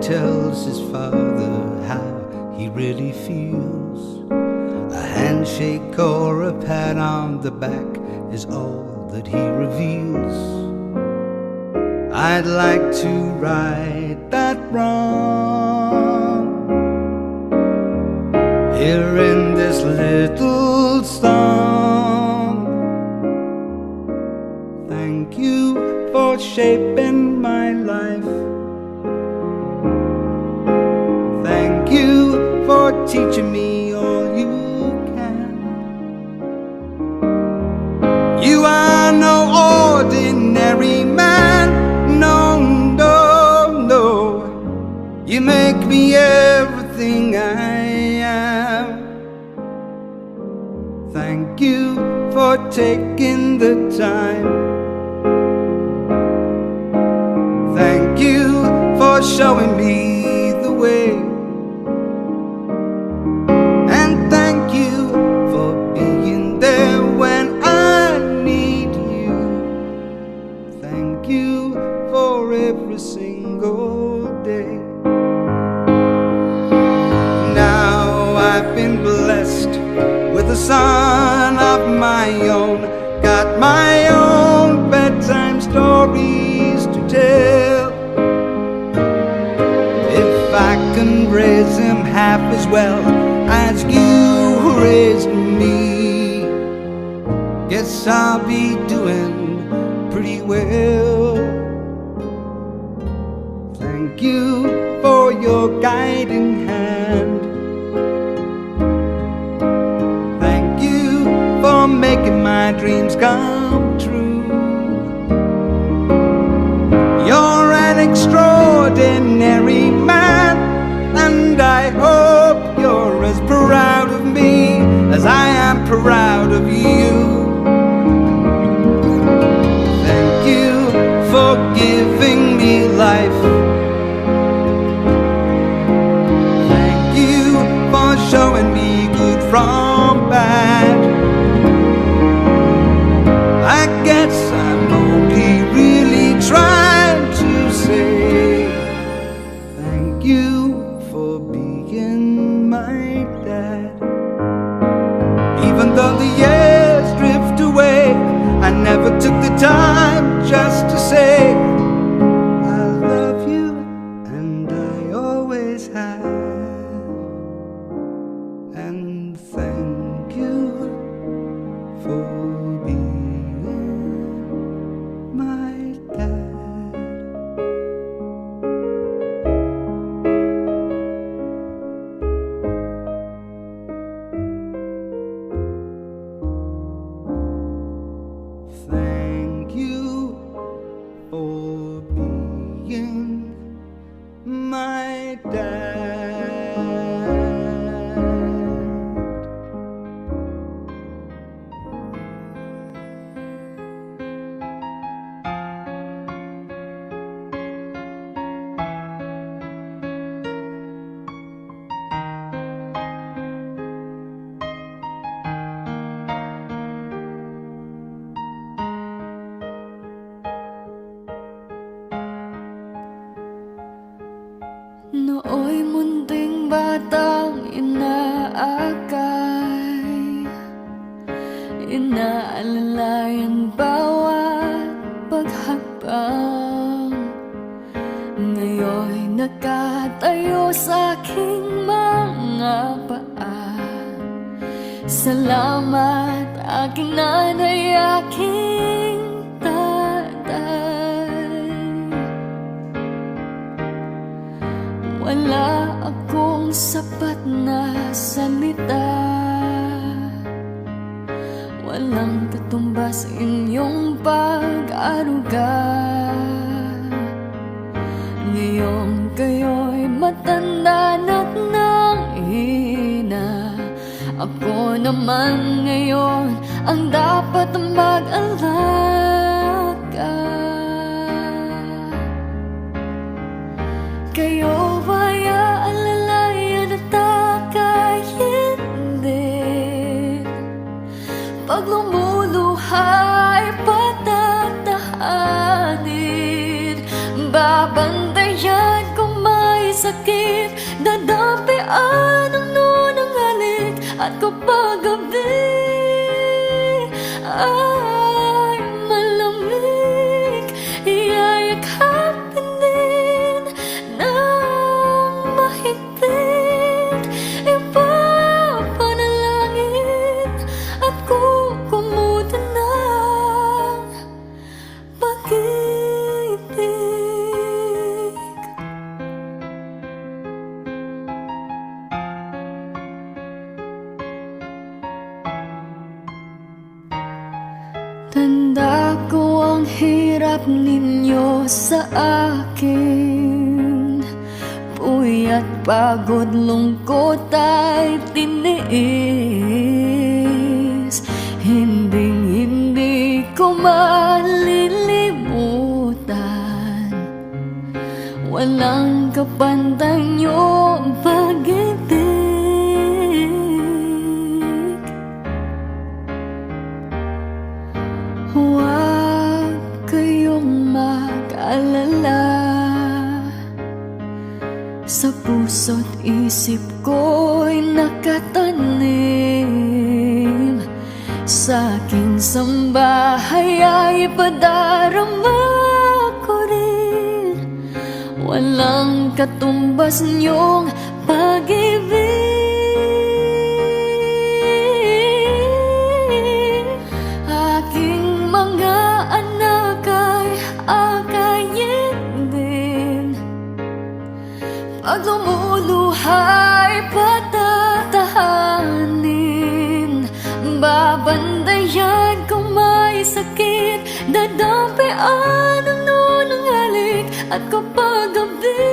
tells his father how he really feels. A handshake or a pat on the back is all that he reveals. I'd like to right that wrong here in this little song. Thank you for shaping my life. Thank you for teaching me all you can. You are no ordinary man. No, no, no. You make me everything I am. Thank you for taking the time. Thank you for showing me the way. And thank you for being there when I need you. Thank you for every single day. Now I've been blessed with a son of my own. Got my own bedtime stories to tell. If I can raise him half as well as you raised me, guess I'll be doing pretty well. Thank you for your guiding hand. Thank you for making my dreams come true. You're an extraordinary man, and I hope you're as proud of me as I am proud of you. Thank you for giving me life. Thank you for showing me good from bad. I guess I'm only really trying to say thank you for being my dad. Even though the years drift away, I never took the time just to say I love you, and I always have. And thank you for being my dad. Thank you for being my dad. Nooy munting batang inaakay, inaalalayan bawat paghakbang. Ngayon'y nakatayo sa aking mga paa. Salamat aking nanay, aking tatay. Wala akong sapat na salita, walang katumbas inyong pag-aruga. Ngayong kayo'y matanda na't nanghina, ako naman ngayon ang dapat mag-alaga. Kayo ba'y aalalayan at aka'y hindi? Pag lumuluha'y patatahanin, babantayan kung may anong nunangalik. At kapag gabi ay malamig, iyayakapin din ng mahigpit. Ipapanalangin at kukumutan ng pag-ibig. Tanda ko ang hirap ninyo sa akin, puyat, pagod, lungkot ay tiniis. Hindi ko malilimutan, walang kapantay niyong pag-ibig. Huwag kayong mag-alala, sa puso't isip ko'y nakatanim. Sa aking sambahay ay padarama ko rin, walang katumbas niyong pag-ibig. Aking mga anak ay akayin din, pag lumuluhay patatahanin. Babandayan kung may sakit, dadampian ang nunangalik. At kapag gabi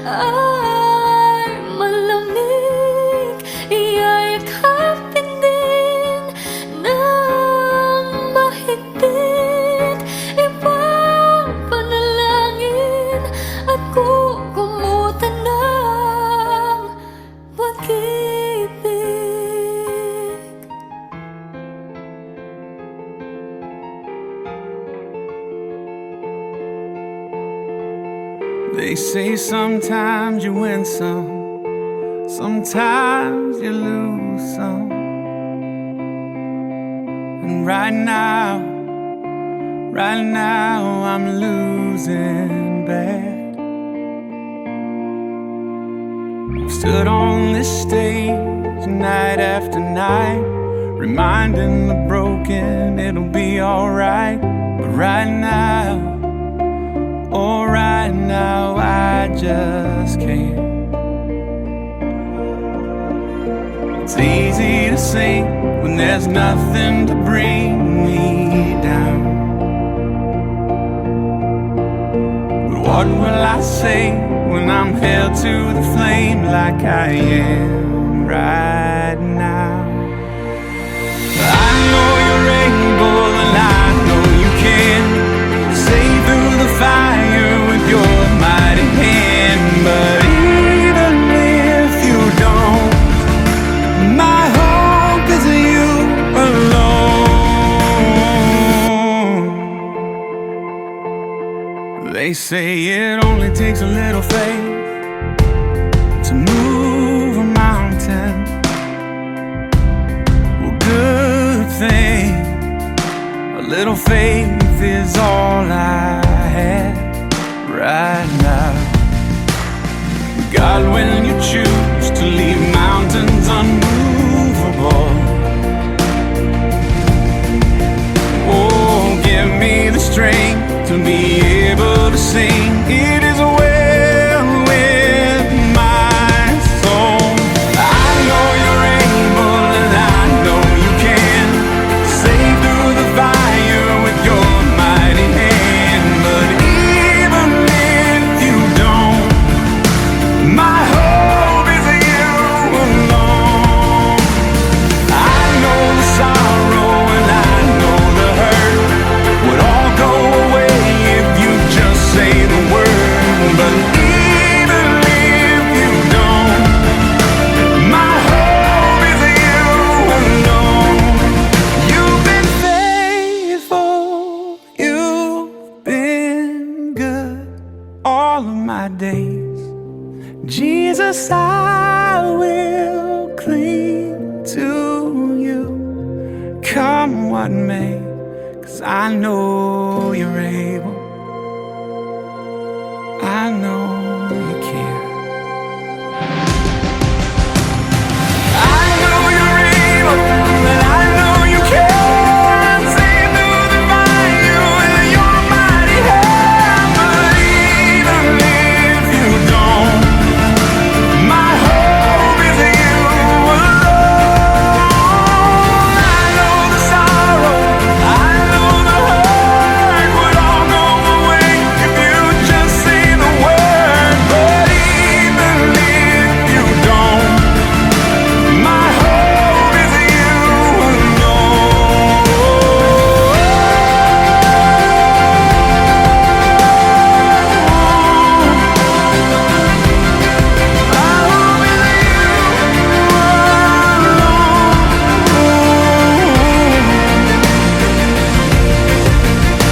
ay malamig, iyayakapin din ng mahigpit. Ipapanalangin at kukumutan ng pag-ibig. They say sometimes you win some, sometimes you lose some. And right now I'm losing bad. I've stood on this stage night after night, reminding the broken it'll be alright. But right now, oh, right now I just can't. It's easy to sing when there's nothing to bring me down. But what will I say when I'm held to the flame like I am right now? I know you're able and I know you can save through the fire with your mighty hand. But even if you don't, my hope is you alone. They say it only takes a little faith to move a mountain. Well, good thing a little faith is all I have right now. God, when you choose to leave mountains unmovable, oh, give me the strength to be able to sing. It is well with my soul. I know you're able and I know you can save through the fire with your mighty hand. But even if you don't, my hope Jesus, I will cling to you, come what may, 'cause I know you're able, I know you can. I know you're able, and I know you can. See through the fire with your mighty hand. But even if you don't, my hope is in you alone. I know the sorrow, I know the hurt would all go away if you just say the word. But even if you don't, my hope is in you alone.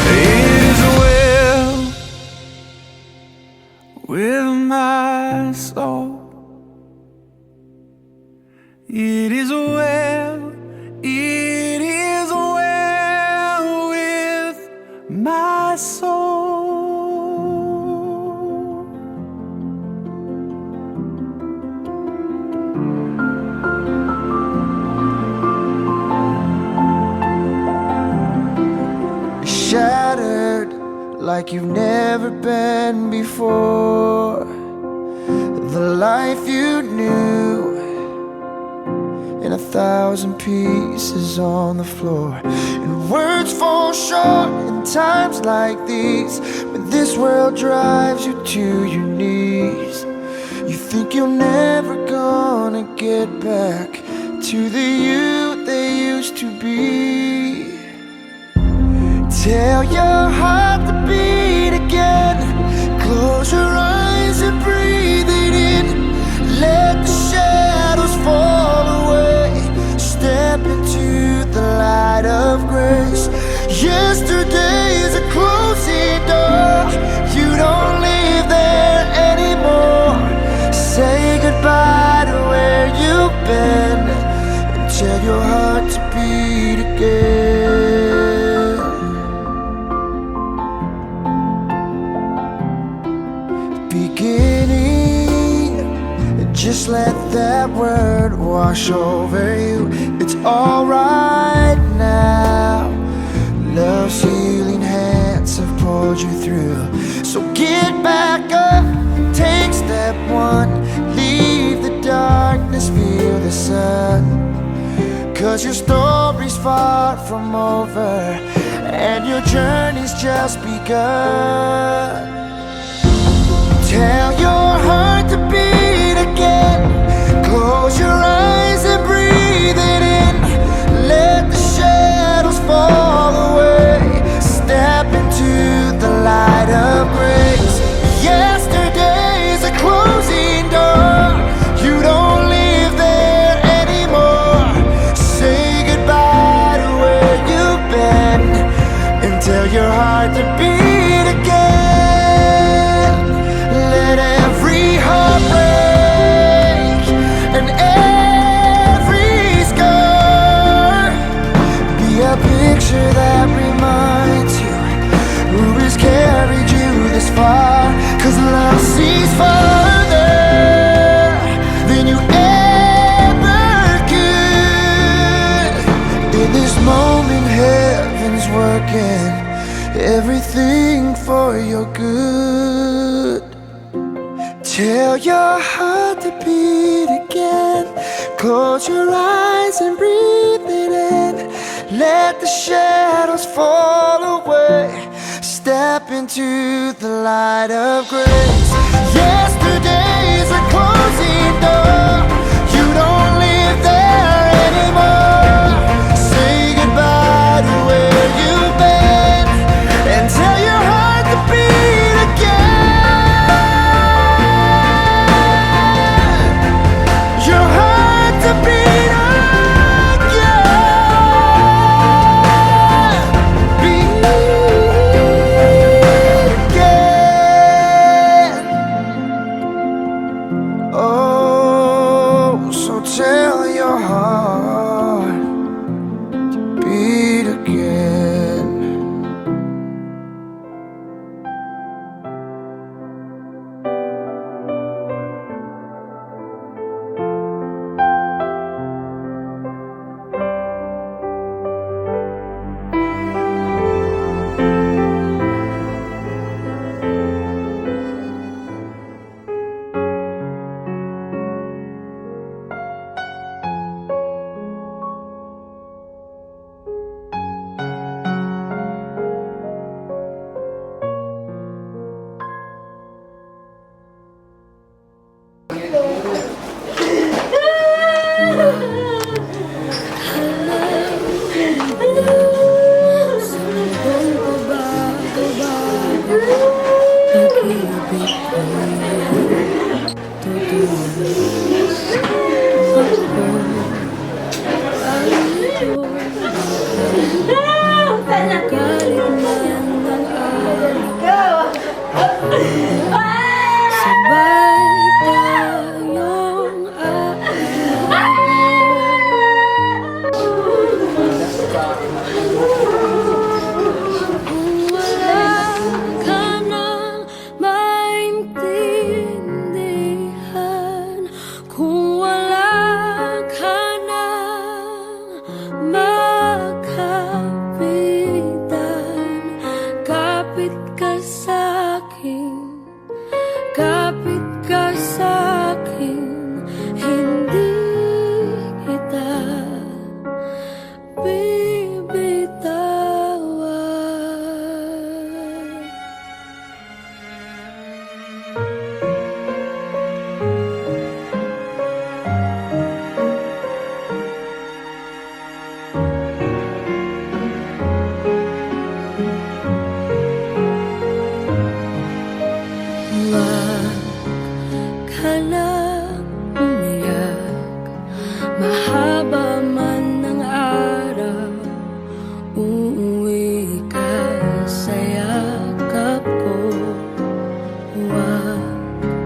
It is well with my soul. It is well, it is well with my soul. Shattered like you've never been before. The life you knew in 1,000 pieces on the floor. And words fall short in times like these, when this world drives you to your knees. You think you're never gonna get back to the you they used to be. Tell your heart to beat again. Close your eyes and breathe it in. Let the shadows fall away. Step into the light of grace. Yesterday's a closing door. You don't live there anymore. Say goodbye to where you've been, and tell your heart to beat again. Beginning, just let that word wash over you. It's alright now. Love's healing hands have pulled you through. So get back up, take step one. Leave the darkness, feel the sun. 'Cause your story's far from over, and your journey's just begun. Tell your heart to beat again. Close your eyes and breathe it in. Let the shadows fall away. Step into the light of grace. Yesterday's a closing door. You don't live there anymore. Say goodbye to where you've been, and tell your heart to beat again. Let every heart break and every scar be a picture that reminds you who has carried you this far. 'Cause love sees farther than you ever could. In this moment, heaven's working everything for your good. Tell your heart to beat again. Close your eyes and breathe it in. Let the shadows fall away. Step into the light of grace. Yesterday's a closing door. You don't live there anymore. Say goodbye to where you've been, and tell your heart to beat again. Your heart to beat again. Beat again. Oh. Kung wala ka nang maintindihan, kung wala ka nang makapitan, kapit ka sa'kin, kapit ka sa'kin, hindi kita bibitawan. Huwag ka na umiyak, mahaba man ang araw, uuwi ka sa yakap ko. Huwag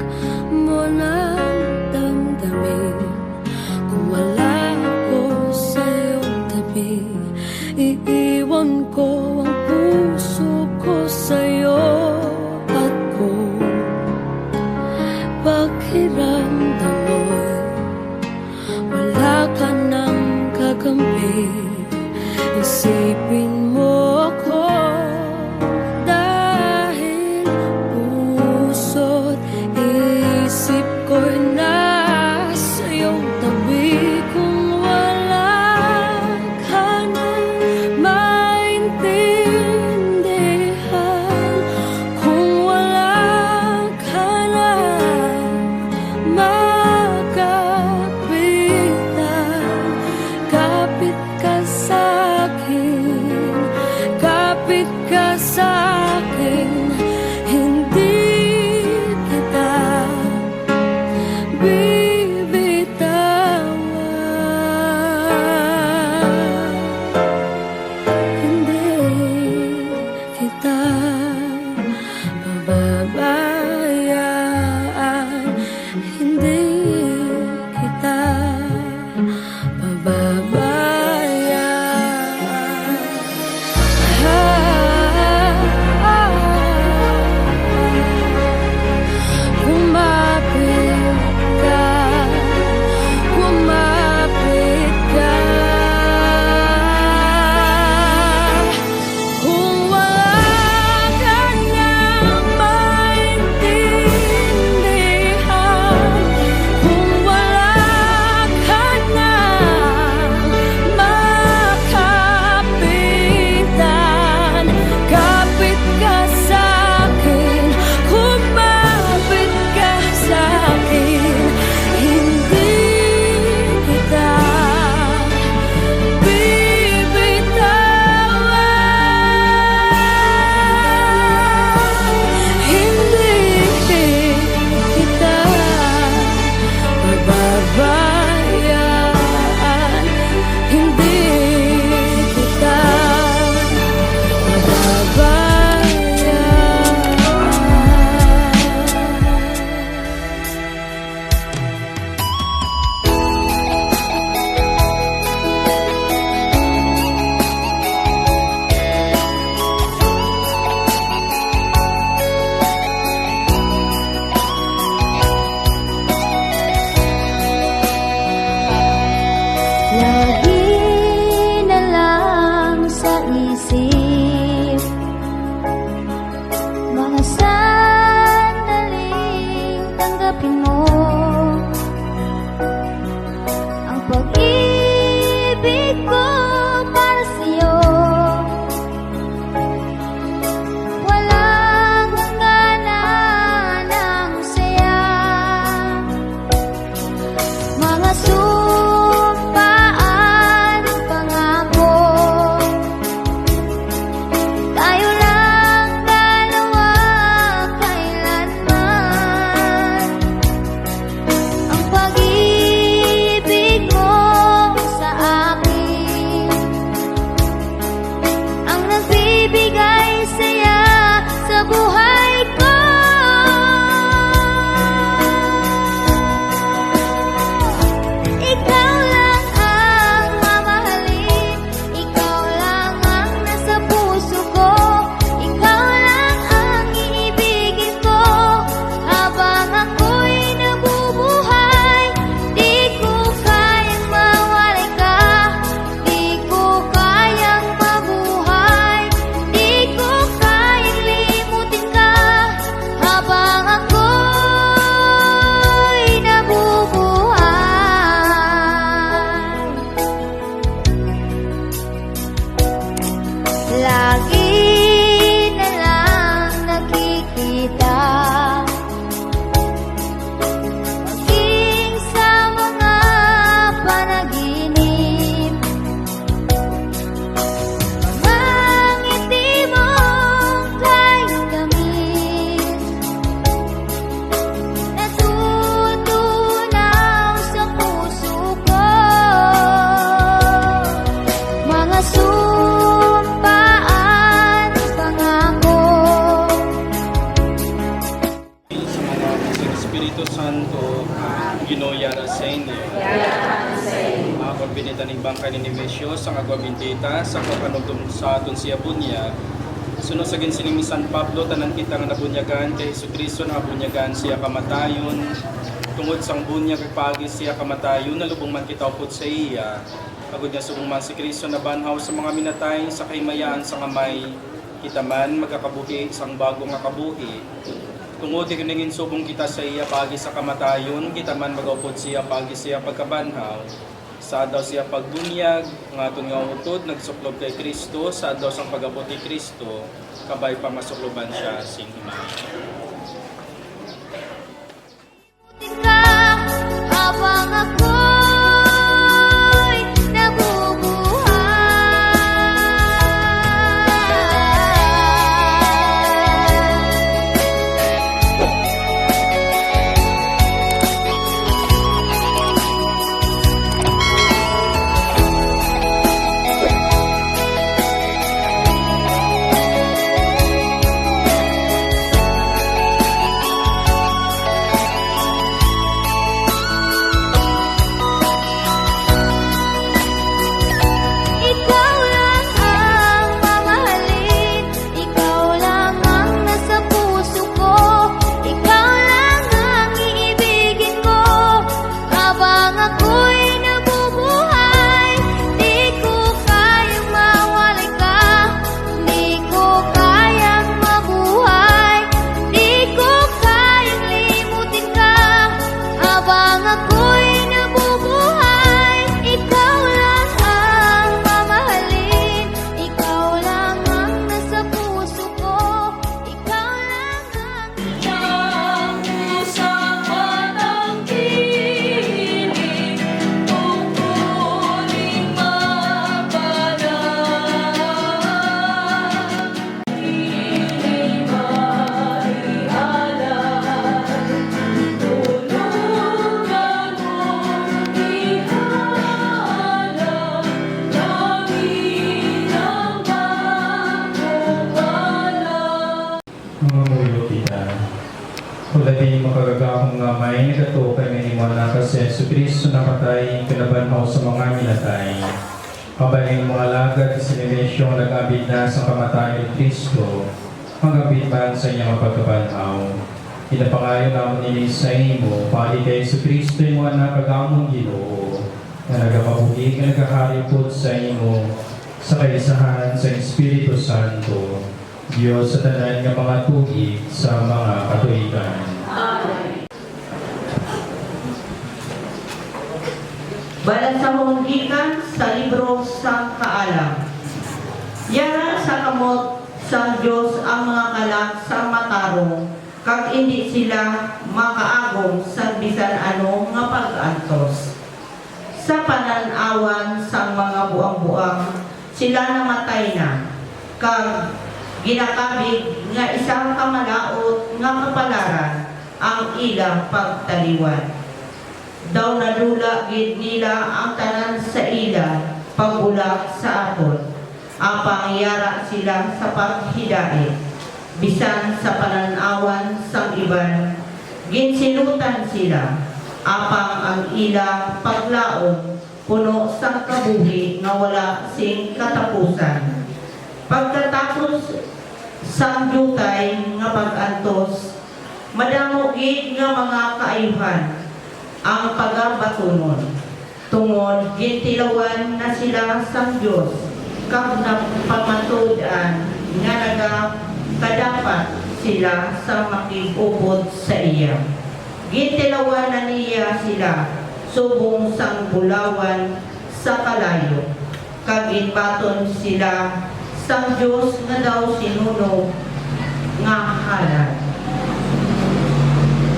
mo nang damdamin kung wala ako sa iyong tabi. Iiwan ko ang puso ko sa'yo at kung pakiramdam mo'y wala ka nang kakampi, isipin mo ako dahil puso't isip ko'y nasa iyong tabi. Kung wala ka nang maintindihan, kung wala ka nang makapitan, kapit ka sa'kin, kapit ka sa'kin, hindi kita bibitawan. Hindi kita pababayaan, hindi kita pababayaan. lagi na lang nakikita. Maging sa mga panaginip, mga ngiti mong kahit damit, natutunaw sa puso ko. Mga sumpaan, pangako. Sa mga Espiritu Santo, ginoyara sa inyo. Mga karbinita ng bangkay ni Nemesio, sa kagwabintita, sa kapanugtong sa aton siya bunya, sunod sa ginsiling ni San Pablo, tanan kita nga nabunyagan kay Jesucristo na nabunyagan siya kamatayon, tungod sang bunyag pagi siya kamatayon, nalubong man kita upod sa iya, agud niya subong man si Kristo na banhaw sa mga minatay, sa kaymayaan sa kamay, kita man magkakabuhi sang bago nga kabuhi. Tungod ikiningin subong kita sa iya pagi sa kamatayon, kita man magaupod siya pagi siya pagkabanhaw. Sa daw siya pagbunyag, nga aton nga utod, nagsuklob kay Kristo, sa daw sang pagabot ni Kristo, kabay pa masukloban siya sing himay. Ka habang ako'y ikaw lang ang mamahalin, ikaw lang ang nasa puso ko, ikaw lang ang iibigin ko. Habang ako'y nabubuhay, di ko kayang mawalay ka, di ko kayang mabuhay, di ko kayang limutin ka. Habang ako'y nabubuhay, ikaw lang ang mamahalin, ikaw lang ang nasa puso ko, ikaw lang ang Pusang matang tinig, tungkuling mapalang. Hindi maialay, tulugan mong ihalang, langit ang pagkumalang. Mamuyo kita. Kula di makagagahong ngamay, nagatukay nga imo na kasi Jesucristo nakatay, kinabanhaw sa mga minatay. Kabaling mga lagad si Nemesio nag-abid na sa kamatayan ni Kristo, magabid man sa inyong pagkabanhaw. Inapangayon naman nini sa imo, pali kay Jesucristo yung mga nakagamong Ginoo, na nagapabuhi ka nagaharipod sa imo, sa kaisahan sa Espiritu Santo, Diyos sa tanan nga mga tuig sa mga katuigan. Balat sa gikan sa libro sa Kaalam. Yara sa kamot sa Diyos ang mga kalak sa matarong, kag hindi sila makaagong sa bisan ano nga pag-antos. Sa pananawan sa mga buang-buang, sila namatay na, kag ginakabig nga isang kamalaot nga kapalaran ang ilang pagtaliwan. Daw nadula gid nila ang tanan sa ila pagulak sa aton. Apang yara sila sa paghidait. Bisan sa pananawan sang iban, ginsilutan sila. Apang ang ila paglaom puno sang kabuhi nga wala sing katapusan. Pagkatapos sang dutay nga pag-antos, madamo gid nga mga kaayuhan ang pagabatunon. Tungod gintilawan na sila sang Dios, kag napamatudan nga kadapat sila sa makigubod sa iya. Gintilawan na niya sila subong sang bulawan sa kalayo, kag inbaton sila sang Diyos nga daw sinunog nga halad.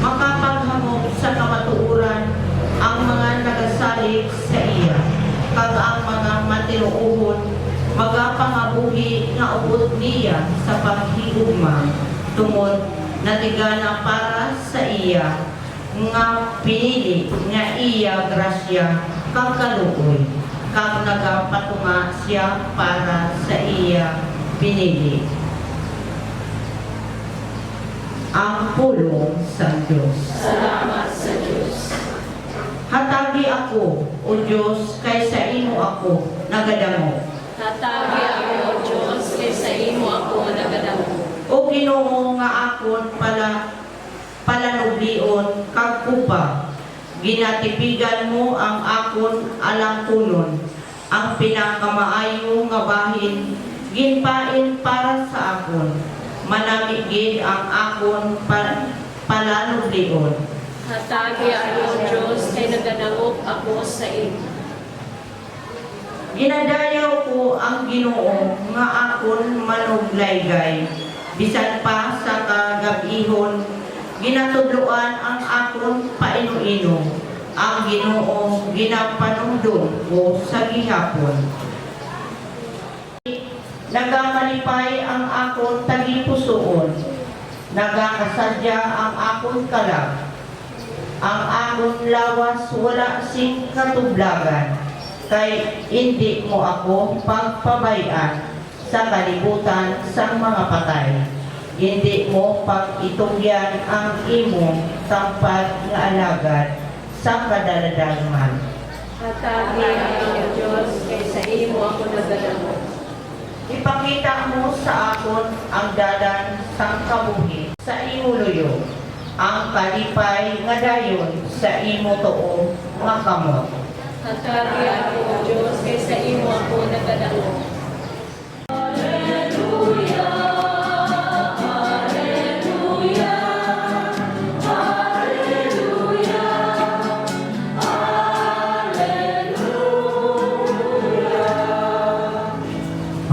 Makapaghamog sa kamatuuran ang mga nagasalig sa iya, kag ang mga matinuuhon magapangabuhi nga ubot niya sa paghigugma tungod natigana para sa iya nga pinili nga iya grasya kag kaluoy kag nagapatunga siya para sa iya pinili. Ang pulong sa Diyos. Salamat sa Diyos. Hatagi ako, O Diyos, kaysa imo ako nagadamo. Tatagi ako, O Diyos, kaysa imo ako nagadamo. O Ginoo nga akon palanublion kag kupa. Ginatipigan mo ang akon alangkunon. Ang pinakamaayo nga bahin ginpain para sa akon. Manamigid ang akon palanublion. Hatagi ako, O Diyos, kay nagadangop ako sa imo. Ginadayaw ko ang Ginoo nga akon manuglaygay. Bisan pa sa kagabihon, ginatudloan ang akon paino-ino. Ang Ginoo ginapanumdum ko sa gihapon. Nagamalipay ang akon tagipusoon. Nagakasadya ang akon kalag. Ang akon lawas wala sing katublagan. Kay hindi mo ako pagpabayan sa kalibutan sa mga patay. Hindi mo pag-itugyan ang imo tampad nga alagad sa kadaladagman. Hatagi ako, O Diyos, kaysa imo ako nagadamo. Ipakita mo sa akon ang dalan sang kabuhi sa imo luyo, ang kalipay nga dayon sa imo tuo nga kamot. Hatagi ako, O Diyos, kaysa imo ako nagadamo.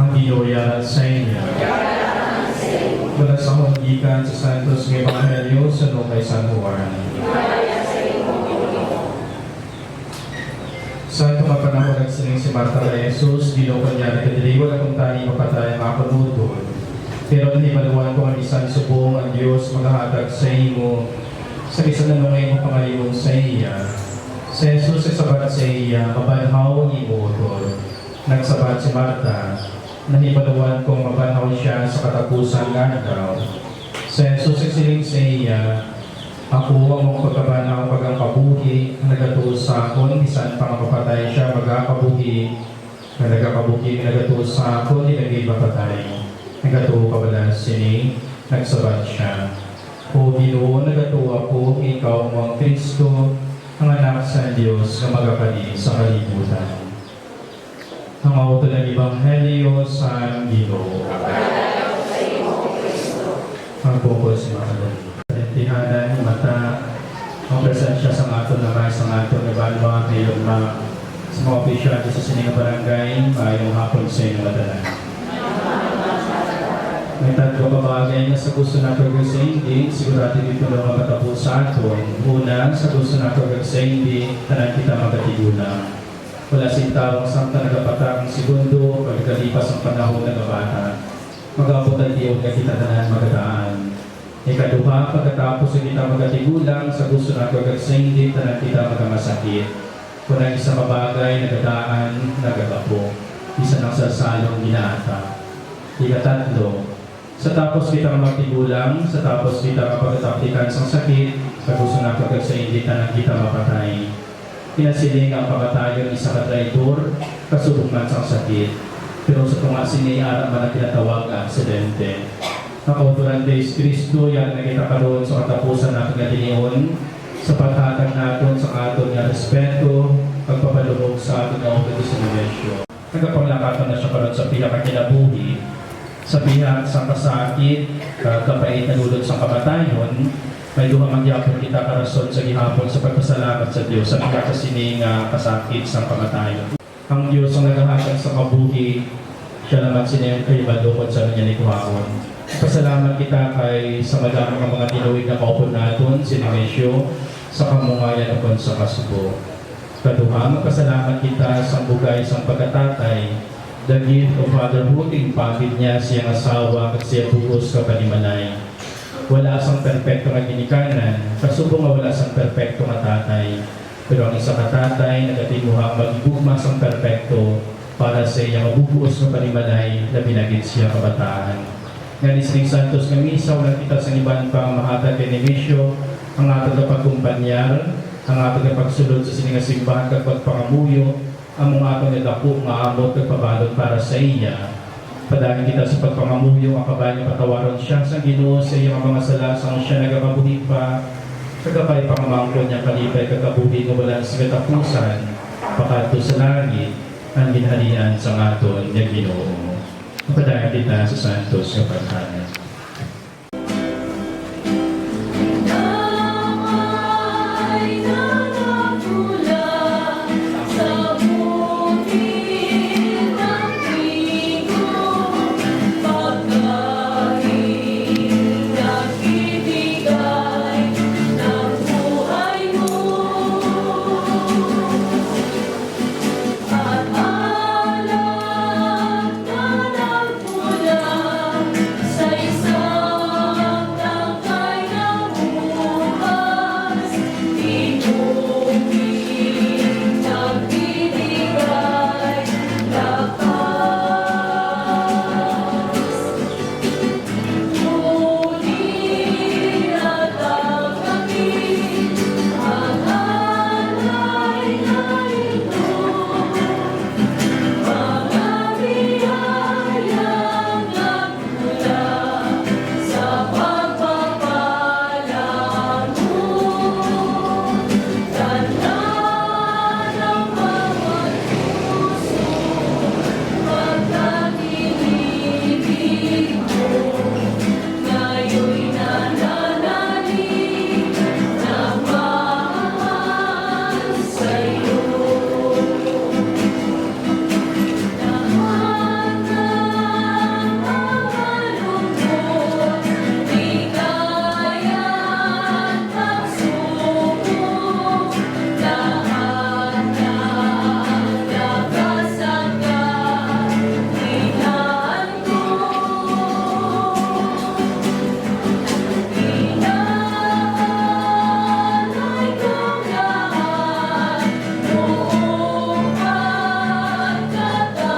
Ang Ginoo sa inyo. Mula sa Hongikan sa Santos ng Ebanghelyo sunod kay San Juan. Sa itong mga panahon nagsining si Marta kay Jesus, ginukan niya na kadiliwan akong tani mapatay ang mga panudod. Pero nahimaluan ko ang isang subong ang Diyos maghahatag sa imo sa isang nanungay mo pangaliwang sa iya. Si Jesus ay sabat sa iya, mabanhaw ang imutol. Nagsabat si Marta, nahimaluan kong mabanhaw siya sa katapusan ng araw. Si Jesus ay siling sa iya, ako ang mong pagkabanaw pagang kabuhi, nagatuos sa akon, bisan pang mapatay siya magkakabuhi, na nagkakabuhi, nagatuos sa akon, nilagay mapatay. Nagatuo ka wala sini, nagsabat siya. O Ginoo, nagatuo ako, ikaw ang Kristo, ang anak sa Diyos na magapali sa kalibutan. Ang auto ng Ebanghelyo sa Ginoo. Ang focus makadali. Tihanan, mata, ang presensya sa ato na may sa ato na balwa, ngayon sa mga opisyal sa siningang barangay, mayong hapon sa inyo madalan. May tatlo kabagay na sa gusto na pag-sindi, sigurado dito na makatapos sa aton. Una, sa gusto na pag-sindi, tanan kita magatigulang. Wala sintawang samta nagapatakang segundo, pagkalipas ang panahon na gabata. Mag-abot ang diyon na kita tanan magataan. Ikaduha, pagkatapos ang kita magatigulang, sa gusto na pag-sindi, tanan kita magamasakit. Kung ang isang kabagay, nagadaan, nagagapo. Isa ng sasalong ginaata. Ikatatlo, sa tapos kita magtigulang, sa tapos kita mapagtaptikan sa sakit, sa gusto na pag-sindi, tanan kita mapatay. Pinasiling ang pagkatayon isa ka traitor, kasubungan sa sakit. Pero sa tunga siniyara man ang tinatawag na aksidente. Ang kauturan de Kristo, yan na kita karoon sa katapusan natin na diniyon, sa paghatag natin sa aton nga respeto, pagpapalubog sa aton na ulit sa negosyo. Nagapanglakatan na siya karoon sa pinakakinabuhi, sa bihag sa kasakit, kapait na lulod sa kamatayon, may duha magyapon kita karason sa gihapon sa pagpasalamat sa Diyos sa pagkakasining kasakit sa kamatayon. Ang Diyos ang naghahatag sa kabuhi, Siya naman sinayang kayo balukod sa kanya ni Kuhaon. Pasalamat kita kay sa madami ng mga tinuwig na kaupon natin, si Nemesio, sa kamungayan upon sa kasubo. Kaduha, magpasalamat kita sa bugay sa pagkatatay, the gift of fatherhood, pagid niya siyang asawa at siya bugos ka panimanay. Wala sang perpekto nga ginikanan, kasubo nga wala sang perpekto nga tatay. Pero ang isa ka tatay, nagatimuhang magigugma sang perpekto para sa iyang mabubuos nga panimanay na binagit siya kabataan. Nga ni Sring Santos nga misa, wala kita sa iban pang mahatag kay Nemesio, ang atong kapagkumpanyar, ang atong kapagsulod sa siningasimbahan kag pagpangamuyo, ang mga atong nadapo nga amot kag pabalot para sa iya. Padagin kita sa pagpangamuyo, ang kabayan patawaron siya sa Ginoo sa iyang mga salasang siya nagakabuhi pa, kagabay pangamangkon niya kalipay kagabuhi nga wala sa katapusan, pakato sa langit, ang ginhalian sa aton nga Ginoo. Padagin kita sa Santos nga paghanan. Damay na nagmula sa bukid ng trigo, pagkain nagbibigay ng buhay mo. At alam na nagmula sa isang tangkay na bukas, inuming nagbibigay lakas. Ngunit natanggapin ang alay na ito, mga biyayang nagmula sa pagpapala mo. Tanda ng bawat puso, pagkatinibig mo, ngayon'y nananalig na mahal sa'yo. Lahat ng mga lungkot, ligaya at pagsubok, lahat ng lakas at kahinaan ko, inaalay kong lahat noong pagkatao.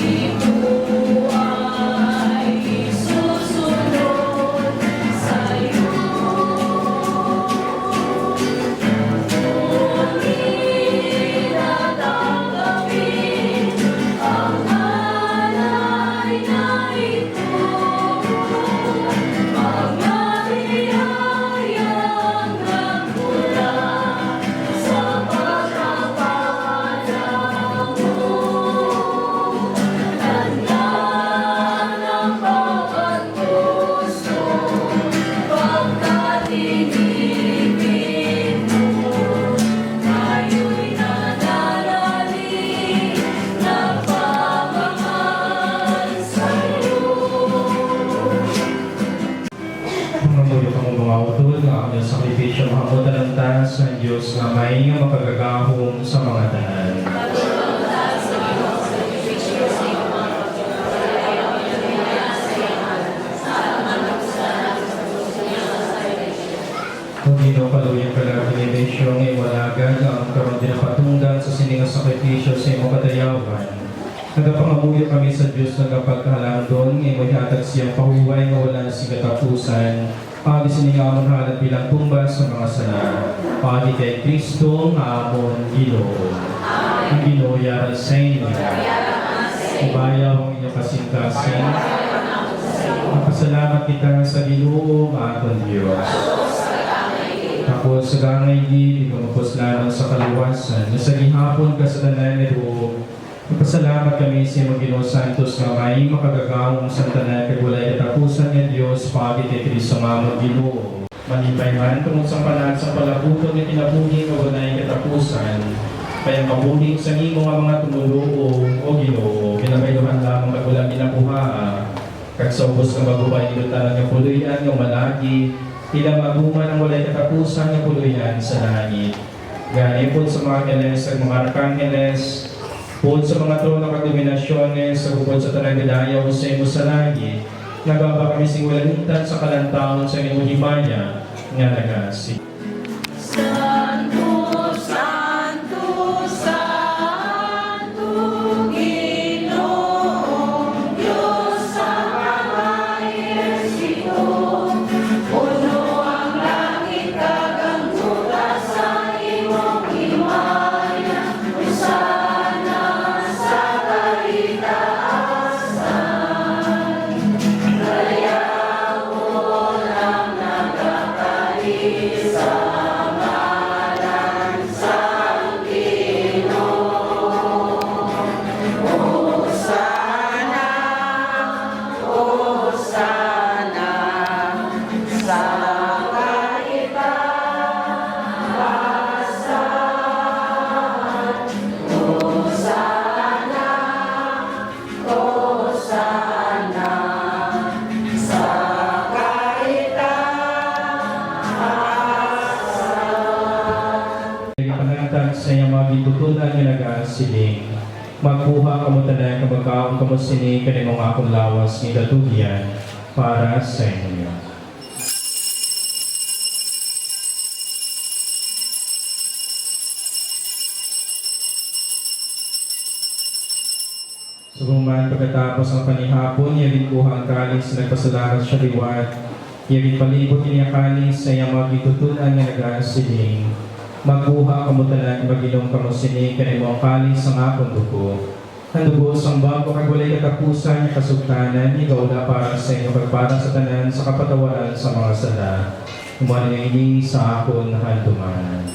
Ito ay isusunod sa'yo. Ngunit natanggapin ang alay na ito, mga biyayang nagmula sa pagpapala mo. Tanda ng bawat puso, pagkatinibig mo, ngayon'y nananalig na pagmamahal sa'yo. Pangumuyo ka mong mga utod nga ang iyong sakripisyo mahamutan ng taas ng Diyos nga may nga makagagahong sa mga tanan. Kung dino kaluyan ka lang pinibisyo ng iwalagan ang karoon din ang patunggan sa siningang sakripisyo sa iyong kadayawan. Nagapangamuyo kami sa Diyos nagapagkahalang doon, ngayon hatag siyang pahuway nga wala si katapusan, pagi siningamon halat bilang tumbas sa mga sala. Pagi kay Kristo nga amon Ginoo. Ang Ginoo yaran sa inyo. Ubayaw ang inyong kasingkasing. Magpasalamat kita sa Ginoo nga aton Diyos. Tapos sa gangay di, lumapos lamang sa kaluwasan, na sa gihapon ka sa tanan ni Roo. Magpasalamat kami sa iyong Ginoo Santos nga may makagagawang sa tanan kag walay katapusan ng Diyos pagi kay Kristo nga amon Ginoo. Manipay man tungod sa panag sa palabuton nga kinabuhi nga walay katapusan. Kaya mabuling sa nimo nga mga tumuluo o Ginoo, pinamaylohan lamang kagulang ginabuha, kag sa ubos ng magubay ilutan nga puluyan nga malagi, tila maguman ang walay katapusan nga puluyan sa langit. Gani po sa mga angeles at mga arkangeles, po sa mga trono ng dominasyones, sa bukod sa tanang gadayaw sa imo sa langit, nagaba kami sing walanitan sa kalantaon sa imo himaya nga nagasi. Santo, Santo, Santo, Ginoong Diyos sa mga ehersito. Puno ang langit kagang tutas sa iyong himaya. Hosana sa kaitaasan. Kaya walang nagkakaisa sa ngalan sa Ginoo. Hosana, Hosana sa kaitaasan. Hosana, Hosana sa kaitaasan. Panangatan sa iyong mga gitutunan nga nag-aasiling. Magkuha kamo tanan kamagkaon kamo sini kanimong akong lawas ni datugyan para sa inyo. Subuman pagkatapos ang panihapon, yarin kuha ang kalis na nagpasalamat siya liwat. Yarin palibot niya kalis sa iyong mga gitutunan nga nag-aasiling. Magkuha kamo tanan maginom kamo sini kanimo ang kalis ang akong dugo. Ang dugo sang bago kag walay katapusan nga kasugtanan ni gawda para sa inyo kag para sa tanan sa kapatawaran sa mga sala. Umani ini sa akon handumanan.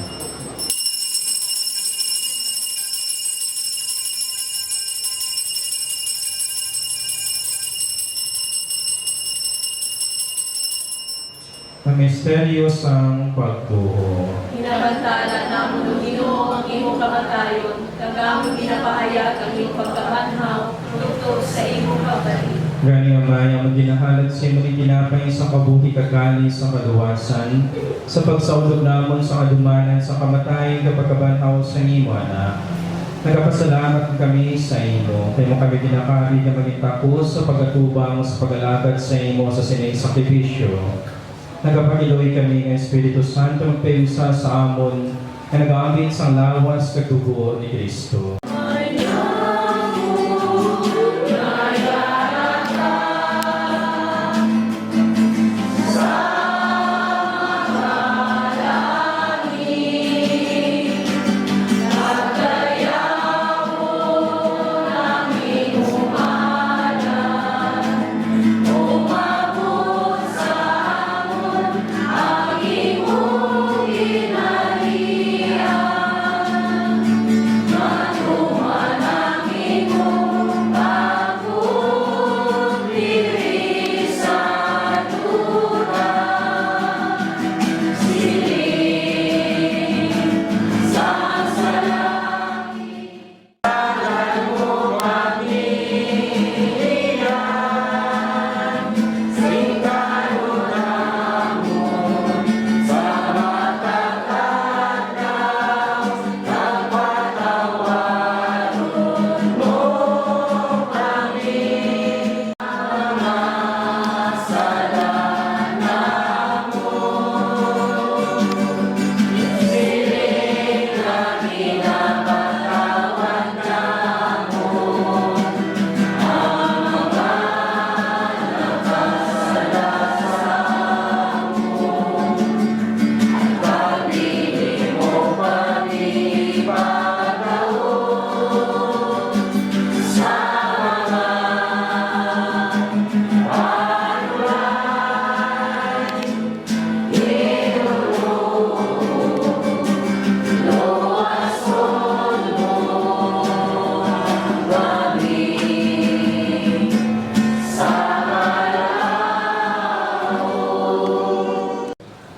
Ang misteryo sang pagtuo. Hinabantala namon ng Ginoo ang imong kamatayon, kagamon ginapahayag ang iyong pagkabanhaw, tungkol sa imong pagdali. Gani ang maya maginahalat sa imo tinapay sa kabuhi kagalis sa kaluwasan, sa pagsaulog namon sa kadumanan sa kamatayon kapag kabanhaw sa imo anak. Nagapasalamat kami sa imo, kay mo kami ginakari na maging tapos sa pagkatubang sa pag-alagad sa imo sa sinisakripisyo. Nagapakiloy kami ng Espiritu Santo magpayusa sa amon na nag-aambit sa lawas katubuo ni Kristo.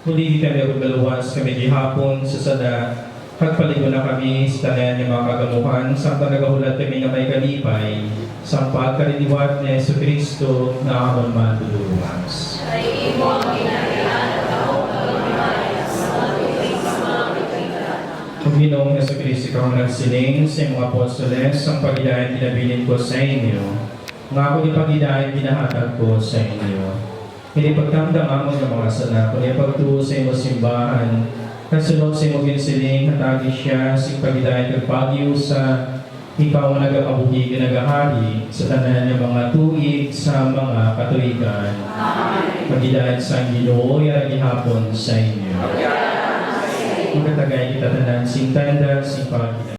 Muli kami magbaluwas kami gihapon sa sada Pagpaligo na kami sa tanan ng mga kagamuhan, sa nagahulat kami na may kalipay, sa pagkariniwat ni Yesu Cristo na amon matulungas. Ay imo ang ginarian at ako pagmamaya sa mga tuwing sa mga kaibigan. Kung Ginoong Yesu Cristo kang nagsiling sa mga apostoles, ang pagidayan pinabilin ko sa inyo, nga ako di pagidayan pinahatag ko sa inyo. Hindi pagkamdam mo ng mga sana, kung ipagtuo sa imo simbahan, kasunod sa imo ginsiling, hatagi siya, sing pagidayan kagpagyo sa ikaw ang nagakabuhi nagahari sa tanan ng mga tuig sa mga Katolikan. Pagidayan sa Ginoo, yaragi hapon sa inyo. Magkatagay kita tanan, sing tanda, sing pagidayan.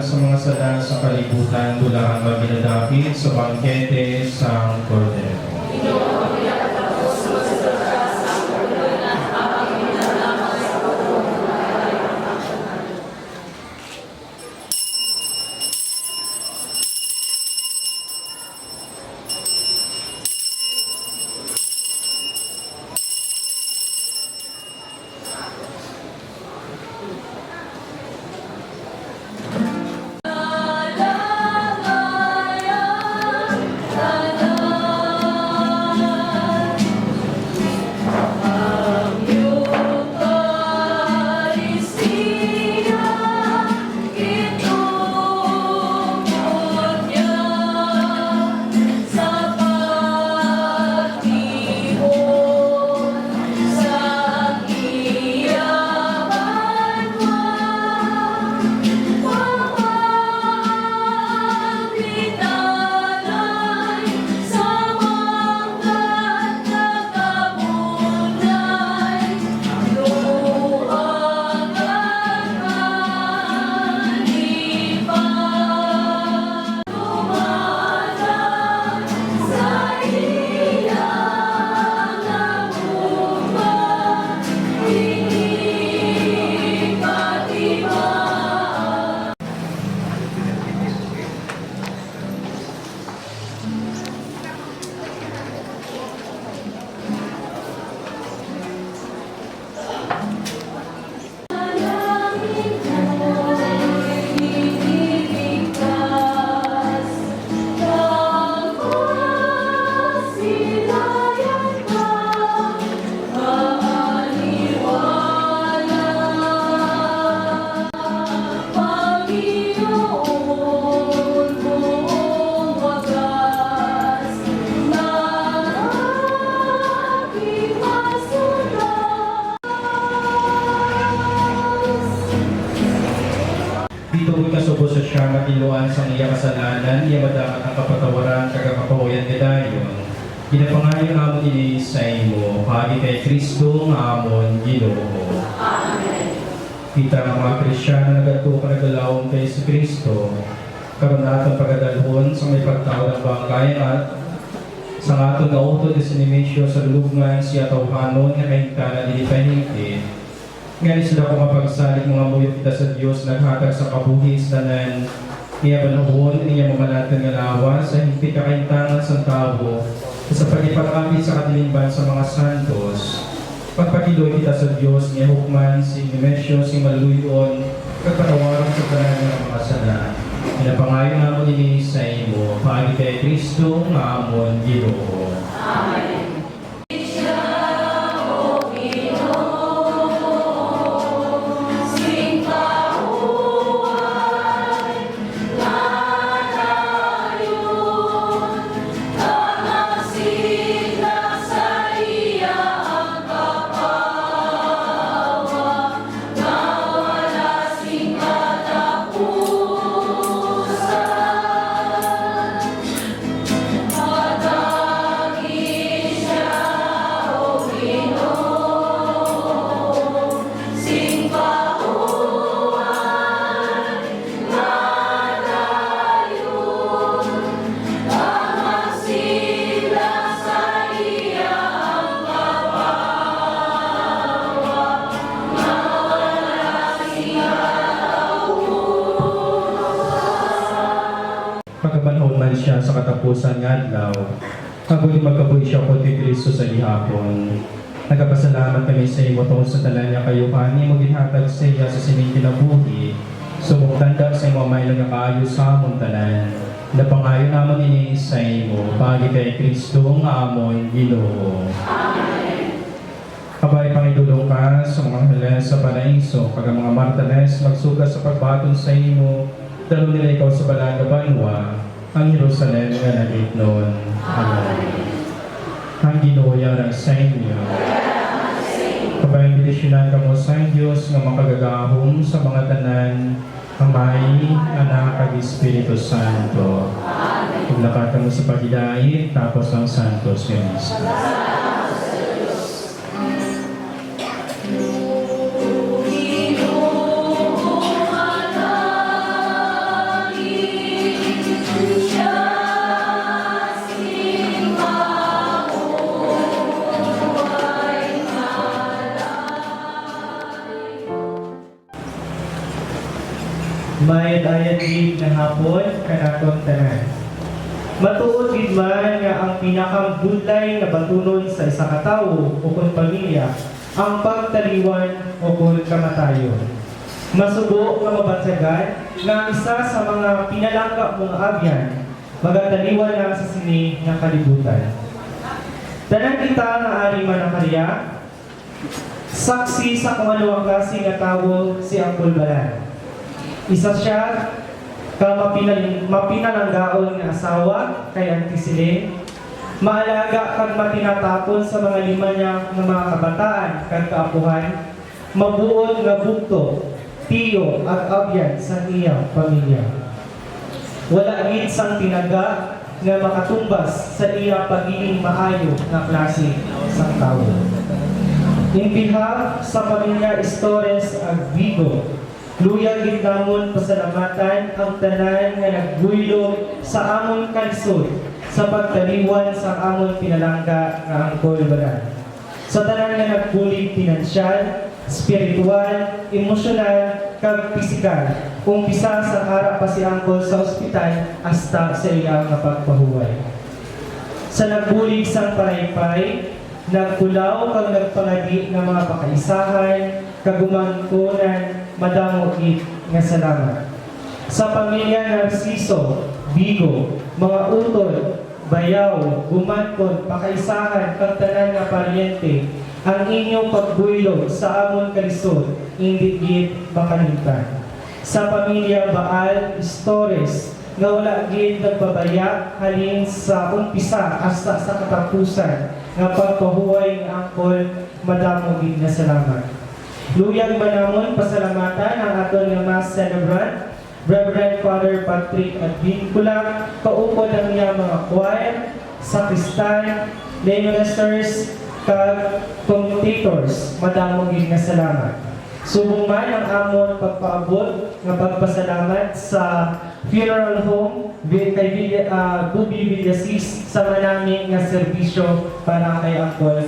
Sa mga sala sa kalibutan, tulang ang binadapit sa bangkete sa Cordero. Dito ko'y kasubo sa siya matiluan sa iya kasalanan, iya madapat ang kapatawaran, kagakapawayan ni dayon. Ginapangayon amon ini sa imo, hagi kay Kristo nga amon Ginoo. Amen. Kita nga mga Kristyano nagato ka nagalawon kay si Kristo, karon naton pagadalhon sa may pagtao ng bangkay at sa aton nauto di sinimisyo sa lulubngan siya tawhanon nga kahingkanan ni paningkit. Ngayon sila ko mapagsalit mga muyot kita sa Diyos, naghatag sa kabuhis tanan, iya panahon, iya mamanatan nga lawa, sa higpit kakaintangan sa tao, Sa pagipakapit sa katilingban sa mga santos, pagpakiloy kita sa Diyos, ni hukman, si Nemesio, si Maluyon, kagpatawaran sa tanan ng mga sana. Pinapangayon namon ini sa imo, paagi kay Kristo nga amon Ginoo. Amen. Pagkabanhon man siya sa katapusan nga adlaw, kagoy magkaboy siya ko ti Kristo sa gihapon. Nagapasalamat kami sa imo tungod sa tanan niya kayo kani mo ginhatag sa iya sa sining kinabuhi. Subok tanda sa imo may nga kaayo sa amon tanan. Napangayo namon ini sa imo pagi kay Kristo nga amon Ginoo. Kabay pangidulong ka sa mga halas sa paraiso, pag ang mga martales magsuga sa pagbaton sa imo, dalo nila ikaw sa balaga banwa, ang Jerusalem nga nagitnon. Amen. Ang Ginoo yarang sa inyo. Kabay bilisyonan ka mo sa Diyos nga makagagahom sa mga tanan, Amay, Anak, kag Espiritu Santo. Paglakat mo sa pagidait, tapos ang Santos Gamis. May dayan gid nga hapon kanaton tanan. Matuod gid man nga ang pinakang budlay nga batunon sa isa ka tawo o kun pamilya ang pagtaliwan o kun kamatayon. Masubo nga mabansagan nga ang isa sa mga pinalangga mong abyan magataliwan lang sa sini nga kalibutan. Tanan kita nga ari man ang karya, saksi sa kung ano ang klase nga tawo si Angkol Balan. Isa siya mapinalanggaon nga asawa kay Auntie Celine, maalaga kag matinatapon sa mga lima niya ng mga kabataan kag kaapuhan, mabuod nga bugto, tiyo at abyan sa iyang pamilya. Wala gid sang tinaga nga makatumbas sa iyang pagiging maayo nga klase sang tawo. In behalf sa pamilya Estores ag Vigo, luyag gid namon pasalamatan ang tanan nga nagbuylo sa amon kansod sa pagtaliwan sa amon pinalangga nga Angkol Balan. Sa tanan nga nagbulig pinansyal, spiritual, emosyonal, kag pisikal, umpisa sa harap pa si Angkol sa ospital hasta sa iyang pagpahuway. Sa nagbulig sang paraypay, nagkulaw kag nagpangadi nga mga pakaisahan, kagumangkunan, madamo gid nga salamat. Sa pamilya Narciso, Vigo, mga utol, bayaw, gumangkon, pakaisahan, kag tanan nga paryente, ang inyong pagbuylo sa amon kalisod, hindi gid makalimtan. Sa pamilya Baal, Estores, nga wala gid nagpabaya halin sa umpisa hasta sa katapusan nga pagpahuway ng Angkol, madamo gid nga salamat. Luyag manamon pasalamatan ang aton nga Mass Celebrant, Reverend Father Patrick at Vincula, kaupod ang niya mga choir, sakristan, lay ministers, kag commentators, madamo gid nga salamat. Subong man ang amon pagpaabot nga pagpasalamat sa funeral home kay Bubi Villasis sa manaming nga serbisyo para kay Angkol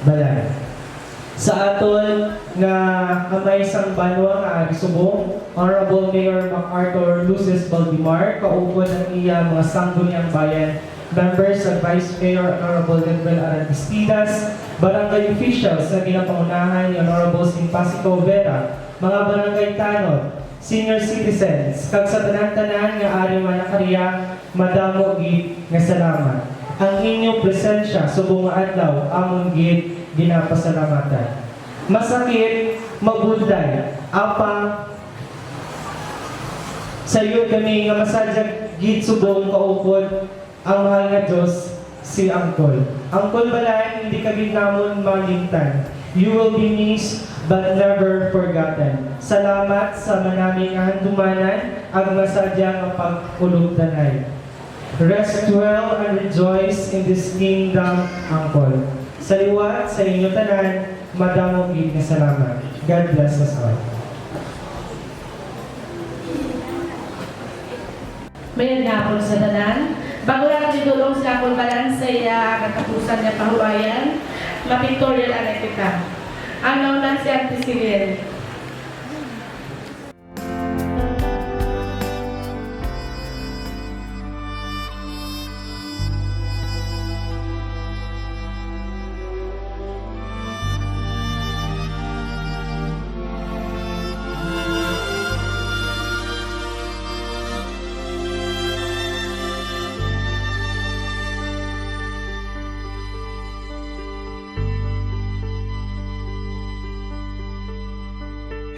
Balan. Sa aton nga kamay sang banwa nga Subong, Honorable Mayor MacArthur Luces Baldimar, kaupod ang iya mga sangguniang bayan members of Vice Mayor Honorable Denbel Arantistidas, barangay officials na ginapangunahan ni Honorable Simpasico Vera, mga barangay tanod, senior citizens, kag sa tanan-tanan nga ari manakariya, madamo gid nga salamat. Ang inyong presensya subong nga adlaw amon gid ginapasalamatan. Masakit, mabunday, apa sa iyo kami nga masadyag gid subong kaupod ang mahal nga Diyos si Angkol. Angkol balay, hindi ka gid namon malimtan. You will be missed but never forgotten. Salamat sa manaming handumanan ang masadyang pagkulugtanay. Rest well and rejoice in this kingdom, Angkol. Sa liwat sa inyo tanan, madamo gid nga salamat. God bless us all. Mayroon nga ako sa tanan. Bago lang ditulong sa akong balan sa iya katapusan niya pahuwayan, mapictorial ang kita. Ano na si Auntie Silene?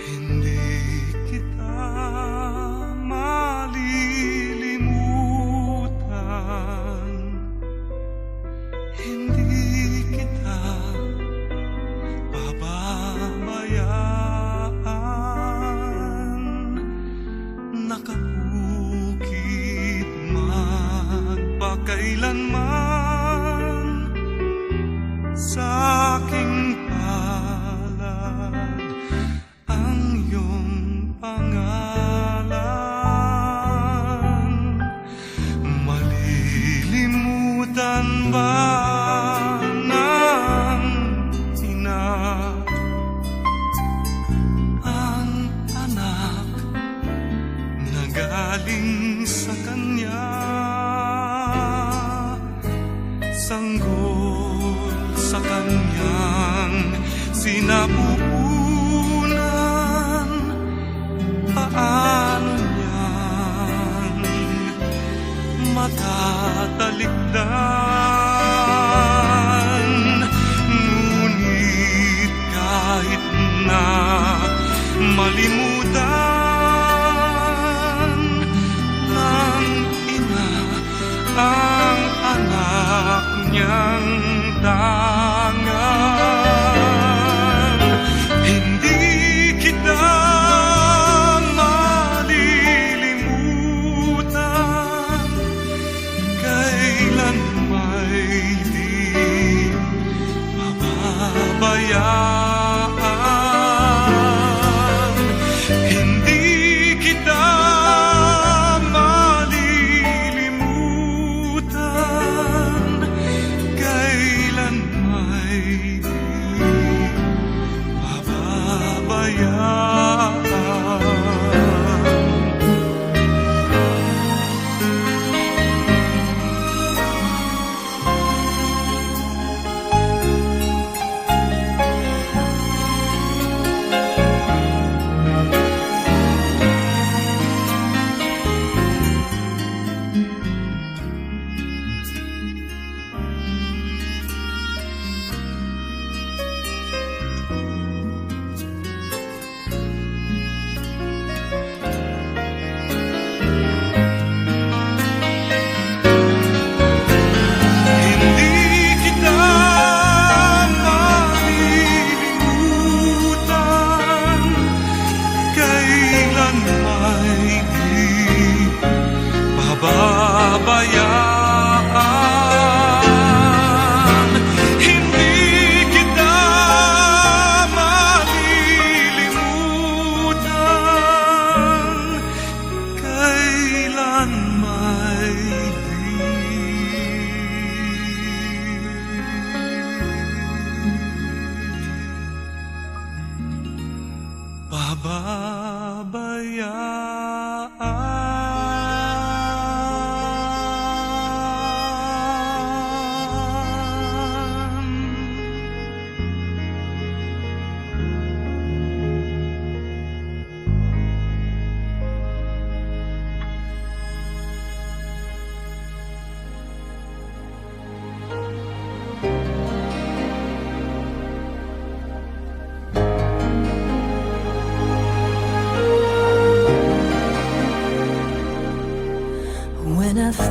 Hindi kita malilimutan, hindi kita pababayaan. Nakabukid magpakailanman sa aking palad ang iyong pangalan. Malilimutan ba ng ina ang anak na galing sa kanya? Sanggol sa kanyang sinapupunan, paano niyan matatalikdan? Ngunit kahit na malimutan ng ina ang anak niyang tangan, hindi kita malilimutan, kailan may di mababayaan. Hindi kita malilimutan, kailan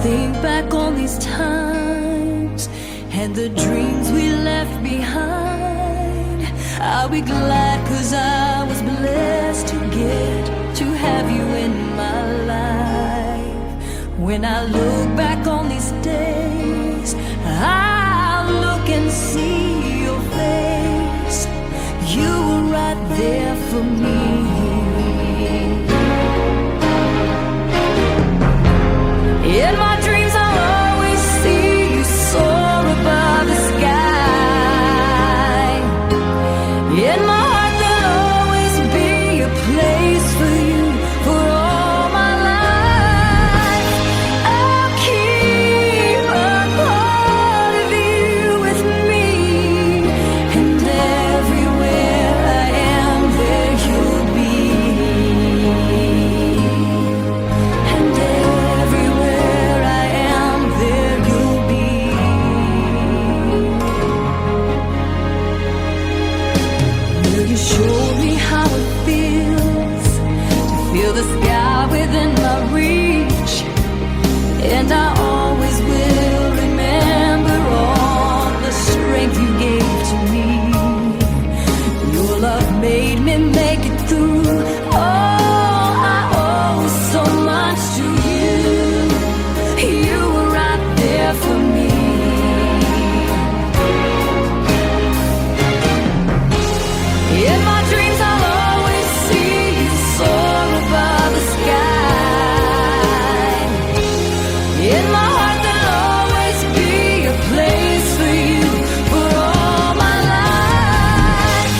think back on these times and the dreams we left behind, I'll be glad 'cause I was blessed to get to have you in my life. When I look back on these days, I'll look and see your face. You were right there for me. In my dreams I'll always see you soar above the sky. In my heart there'll always be a place for you for all my life. I'll keep a part of you with me, and everywhere I am there you'll be. And everywhere I am there you'll be. Will you show me how it feels to feel the sky within my reach? And I always will remember all the strength you gave to me. Your love made me make it through. Oh, I owe so much to you. You were right there for me. In my dreams I'll always see you soar above the sky. In my heart there'll always be a place for you for all my life.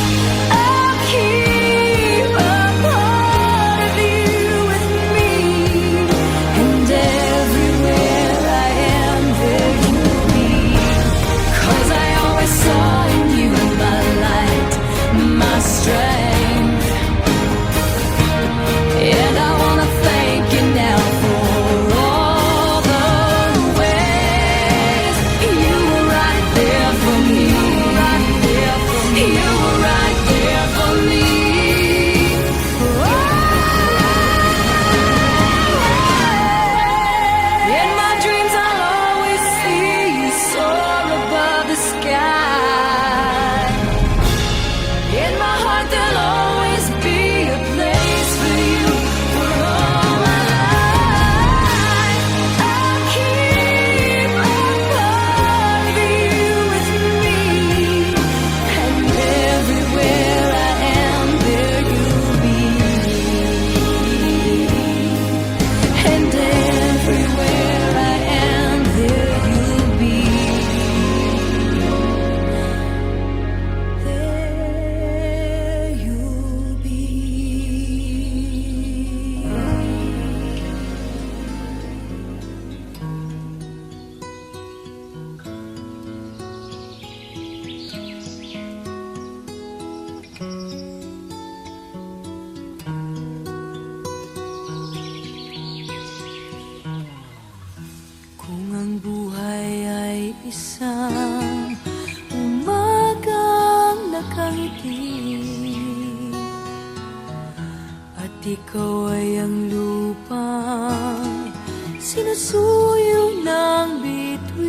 I'll keep a part of you with me, and everywhere I am there you'll be. 'Cause I always saw in you my light, my strength. And I wanna thank you now for all the ways you were right there for me. You were right there for me. In my dreams I'll always see you soar above the sky. In my heart there'll always be a place for you for all my life. I'll keep a part of you with me, and everywhere I am there you'll be. And everywhere I am there you'll be. There you'll be. Kung ang buhay ay isang umagang nakangiti, at ikaw ay ang lupang sinusuyo ng bituin,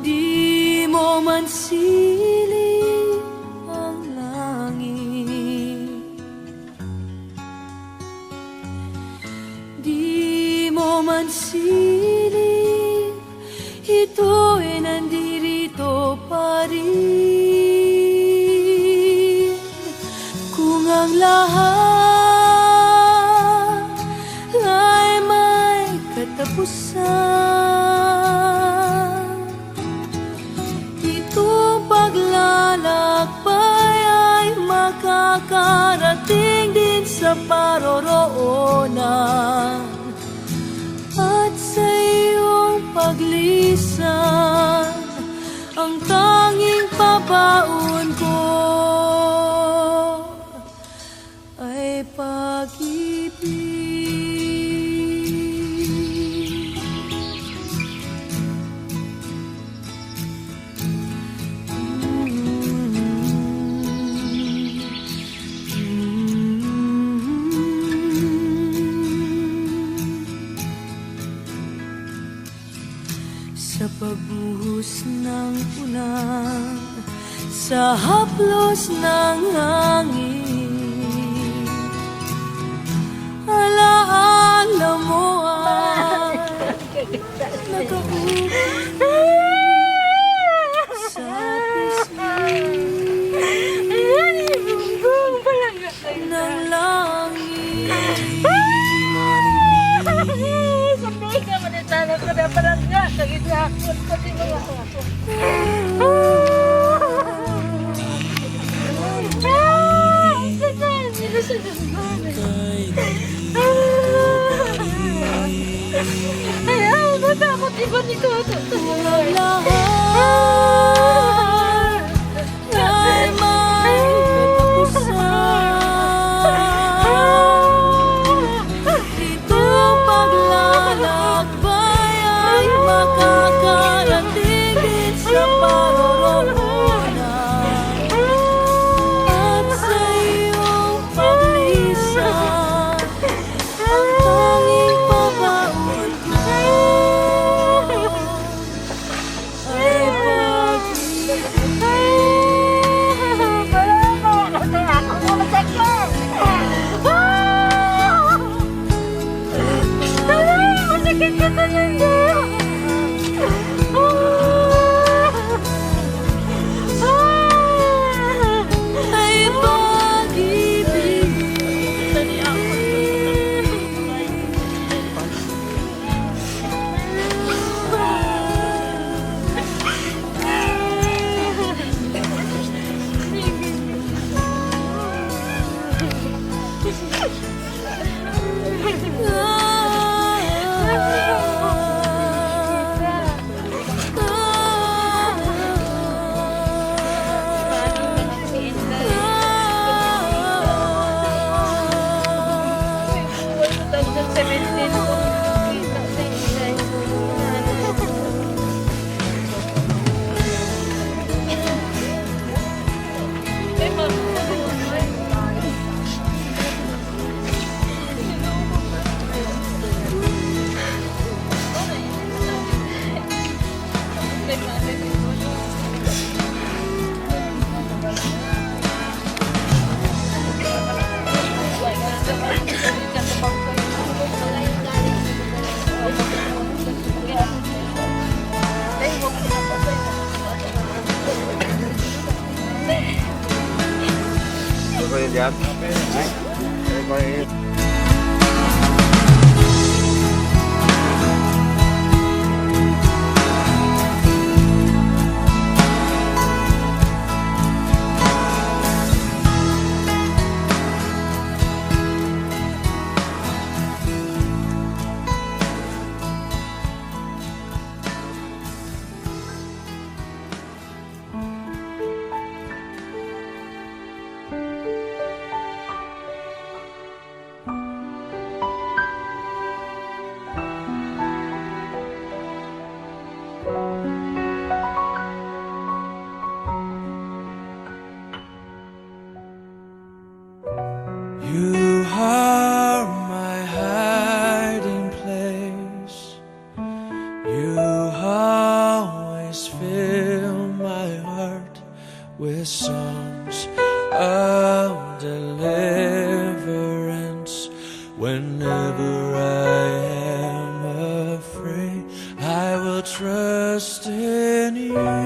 di mo man siling ang langit, di mo man siling, ito'y nandirito pa rin. Kung ang lahat ay may katapusan, itong paglalakbay ay makakarating din sa paroroonan. At sa iyong paglisan, ang tanging pabaon ko ay pag-ibig. buhos ng ulan, sa haplos ng hangin. Alaala mo ang nakaupo sa pisngi ng langit. Sampai ka manitala ko na parang nga, kagitrakot ko din mga ako. Ayaw, matakot iba ni Toto. Lahat ay may katapusan. Itong paglalakbay ay makakarating din sa paroroonan. At sa iyong paglisan, ang tanging pabaon ko ay You are my hiding place. You always fill my heart with songs of deliverance. Whenever I am afraid, I will trust in you.